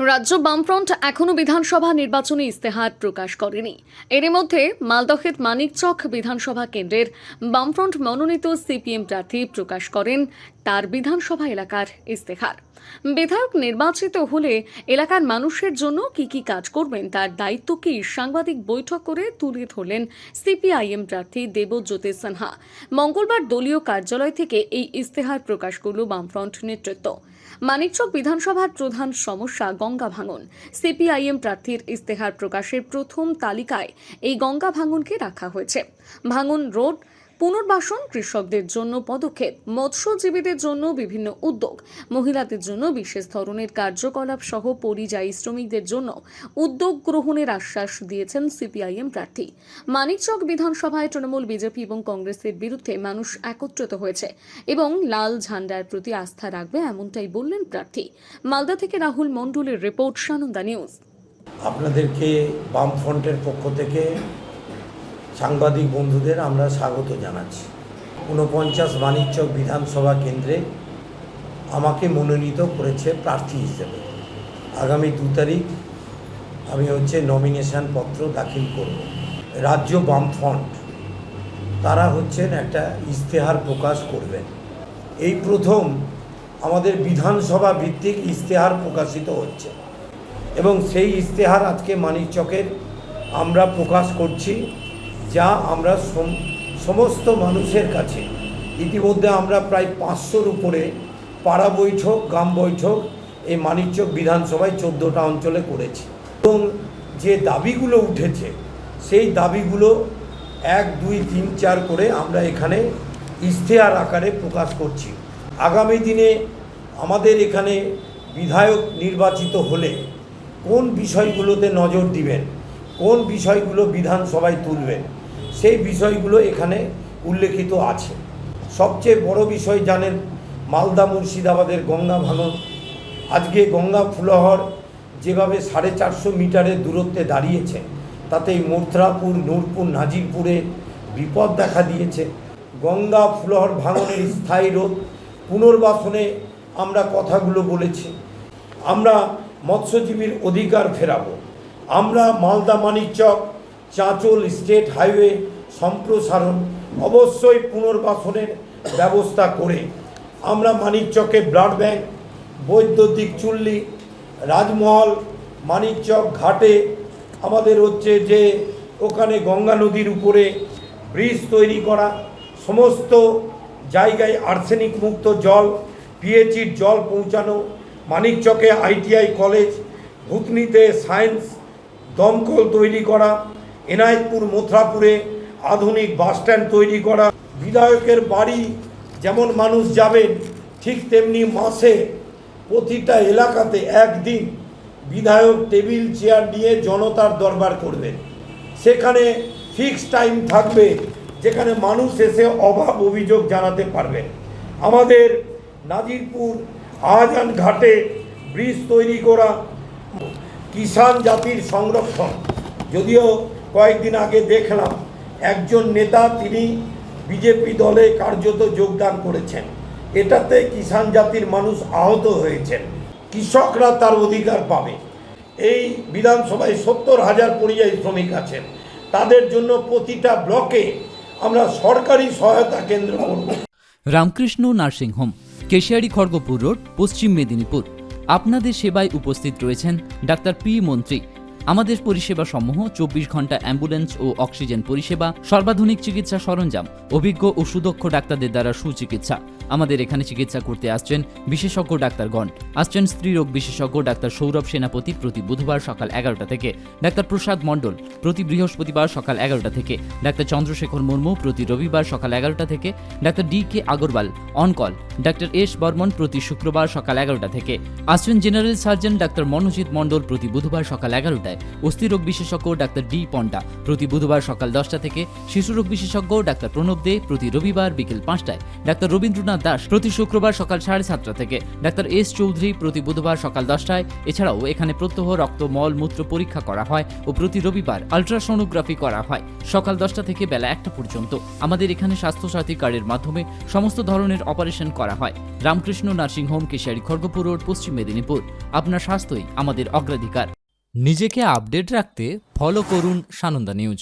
রাজ্য বামফ্রন্ট এখনো বিধানসভা নির্বাচনে ইস্তেহার প্রকাশ করেনি। এর মধ্যে মালদহের মানিকচক বিধানসভা কেন্দ্রের বামফ্রন্ট মনোনীত সিপিএম প্রার্থী প্রকাশ করেন তার বিধানসভা এলাকার ইস্তেহার। বিধায়ক নির্বাচিত হলে এলাকার মানুষের জন্য কি কি কাজ করবেন তার দায়িত্ব কি সাংবাদিক বৈঠক করে তুলে ধরলেন সিপিআইএম প্রার্থী দেবজ্যোতি সিনহা। মঙ্গলবার দলীয় কার্যালয় থেকে এই ইস্তেহার প্রকাশ করল বামফ্রন্ট নেতৃত্ব। মানিকচক বিধানসভার প্রধান সমস্যা গঙ্গা ভাঙন। সিপিআইএম প্রার্থীর ইস্তেহার প্রকাশের প্রথম তালিকায় এই গঙ্গা ভাঙনকে রাখা হয়েছে। ভাঙন রোড পুনর্বাসন, কৃষকদের জন্য পদক্ষেপ, মৎস্যজীবীদের জন্য বিভিন্ন উদ্যোগ, মহিলাদের জন্য বিশেষ ধরনের কার্যকলাপ সহ পরিযায়ী শ্রমিকদের জন্য উদ্যোগ গ্রহণের আশ্বাস দিয়েছেন সিপিআইএম প্রার্থী। মানিকচক বিধানসভায় তৃণমূল, বিজেপি এবং কংগ্রেসের বিরুদ্ধে মানুষ একত্রিত হয়েছে এবং লাল ঝান্ডার প্রতি আস্থা রাখবে এমনটাই বললেন প্রার্থী। মালদা থেকে রাহুল মণ্ডলের রিপোর্ট, সানন্দা নিউজ। আপনাদেরকে বামফ্রন্টের পক্ষ থেকে সাংবাদিক বন্ধুদের আমরা স্বাগত জানাচ্ছি। ৪৯ মানিকচক বিধানসভা কেন্দ্রে আমাকে মনোনীত করেছে প্রার্থী হিসেবে। আগামী ২ তারিখ আমি নমিনেশন পত্র দাখিল করব। রাজ্য বামফ্রন্ট তারা একটা ইস্তেহার প্রকাশ করবেন। এই প্রথম আমাদের বিধানসভা ভিত্তিক ইস্তেহার প্রকাশিত হচ্ছে এবং সেই ইস্তেহার আজকে মানিকচকের আমরা প্রকাশ করছি, যা আমরা সমস্ত মানুষের কাছে ইতিমধ্যে আমরা প্রায় ৫০০-র উপরে পাড়া বৈঠক, গ্রাম বৈঠক এই মানিকচক বিধানসভায় ১৪টা অঞ্চলে করেছি এবং যে দাবিগুলো উঠেছে সেই দাবিগুলো ১, ২, ৩, ৪ করে আমরা এখানে ইশতেহার আকারে প্রকাশ করছি। আগামী দিনে আমাদের এখানে বিধায়ক নির্বাচিত হলে কোন বিষয়গুলোতে নজর দিবেন, কোন বিষয়গুলো বিধানসভায় তুলবেন, সেই বিষয়গুলো এখানে উল্লেখিত আছে। সবচেয়ে বড় বিষয় জানেন, মালদা মুর্শিদাবাদের গঙ্গা ভাঙন। আজকে গঙ্গা ফুলহর যেভাবে 450 মিটারের দূরত্বে দাঁড়িয়েছে, তাতে মথুরাপুর, নূরপুর, নাজিরপুরে বিপদ দেখা দিয়েছে। গঙ্গা ফুলহর ভাঙনের স্থায়ী রোধ পুনর্বাসনে আমরা কথাগুলো বলেছি। আমরা মৎস্যজীবীর অধিকার ফেরাবো। আমরা মালদা মানিকচক চাঁচল স্টেট হাইওয়ে সম্প্রসারণ অবশ্যই পুনর্বাসনের ব্যবস্থা করে আমরা মানিকচকে ব্লাড ব্যাংক, বৈদ্যুতিক চুল্লি, রাজমহল, মানিকচক ঘাটে আমাদের যে ওখানে গঙ্গা নদীর উপরে ব্রিজ তৈরি করা, সমস্ত জায়গায় আর্সেনিক মুক্ত জল, পিএইচইর জল পৌঁছানো, মানিকচকে আইটিআই কলেজ, ভুতনিতে সায়েন্স দমকল তৈরি করা, এনায়েতপুর মথুরাপুরে আধুনিক বাসস্ট্যান্ড তৈরি করা। বিধায়কের বাড়ি যেমন মানুষ যাবেন, ঠিক তেমনি মাসে প্রতিটা এলাকাতে একদিন বিধায়ক টেবিল চেয়ার নিয়ে জনতার দরবার করবেন। সেখানে ফিক্সড টাইম থাকবে যেখানে মানুষ এসে অভাব অভিযোগ জানাতে পারবেন। আমাদের নাজিরপুর আহাজান ঘাটে ব্রিজ তৈরি করা, কিষাণ জাতির সংরক্ষণ। যদিও কয়েকদিন আগে দেখলাম একজন নেতা তিনি বিজেপি দলে কার্যত যোগদান করেছেন, এটাতে কিষাণ জাতির মানুষ আহত হয়েছেন। কৃষকরা তার অধিকার পাবে। এই বিধানসভায় ৭০,০০০ পরিযায়ী শ্রমিক আছেন, তাদের জন্য প্রতিটা ব্লকে আমরা সরকারি সহায়তা কেন্দ্র করব। Ramakrishna nursing home, Keshiary, Kharagpur road, পশ্চিম মেদিনীপুর। আপনাদের সেবায় উপস্থিত রয়েছেন ডাক্তার পি মন্ত্রী। আমাদের পরিষেবা সমূহ ২৪ ঘন্টা অ্যাম্বুলেন্স ও অক্সিজেন পরিষেবা, সর্বাধুনিক চিকিৎসা সরঞ্জাম, অভিজ্ঞ ও সুদক্ষ ডাক্তারদের দ্বারা সুচিকিৎসা। আমাদের এখানে চিকিৎসা করতে আসছেন বিশেষজ্ঞ ডাক্তারগণ। আসছেন স্ত্রীরোগ বিশেষজ্ঞ ডাক্তার সৌরভ সেনাপতি প্রতি বুধবার সকাল 11টা থেকে, ডাক্তার প্রসাদ মণ্ডল প্রতি বৃহস্পতিবার সকাল 11টা থেকে, ডাক্তার চন্দ্রশেখর মুর্মু প্রতি রবিবার সকাল 11টা থেকে, doctor DK. Agarwal on call, doctor S. Barman প্রতি শুক্রবার সকাল 11টা থেকে। আসছেন জেনারেল সার্জন ডাক্তার মনোজিৎ মণ্ডল প্রতি বুধবার সকাল 11টায়, অস্থিরোগ বিশেষজ্ঞ ডাক্তার ডি. পন্ডা প্রতি বুধবার সকাল 10টা থেকে, শিশুরোগ বিশেষজ্ঞ ডাক্তার প্রণব দে প্রতি রবিবার বিকেল 5টায়, ডাক্তার রবীন্দ্রনাথ রবীন্দ্রনাথ দাস প্রতি শুক্রবার সকাল 7:30 থেকে, ডাক্তার এস চৌধুরী প্রতি বুধবার সকাল 10টায়। এছাড়াও এখানে প্রত্যহ রক্ত, মল, মূত্র পরীক্ষা করা হয় ও প্রতি রবিবার আলট্রাসোনোগ্রাফি করা হয় সকাল 10টা থেকে বেলা 1টা পর্যন্ত। আমাদের এখানে স্বাস্থ্যসাথী কার্ডের মাধ্যমে সমস্ত ধরনের অপারেশন করা হয়। Ramakrishna nursing home, Keshiary, Kharagpur road, পশ্চিম মেদিনীপুর। আপনার স্বাস্থ্যই আমাদের অগ্রাধিকার। নিজেকে আপডেট রাখতে ফলো করুন সানন্দা নিউজ।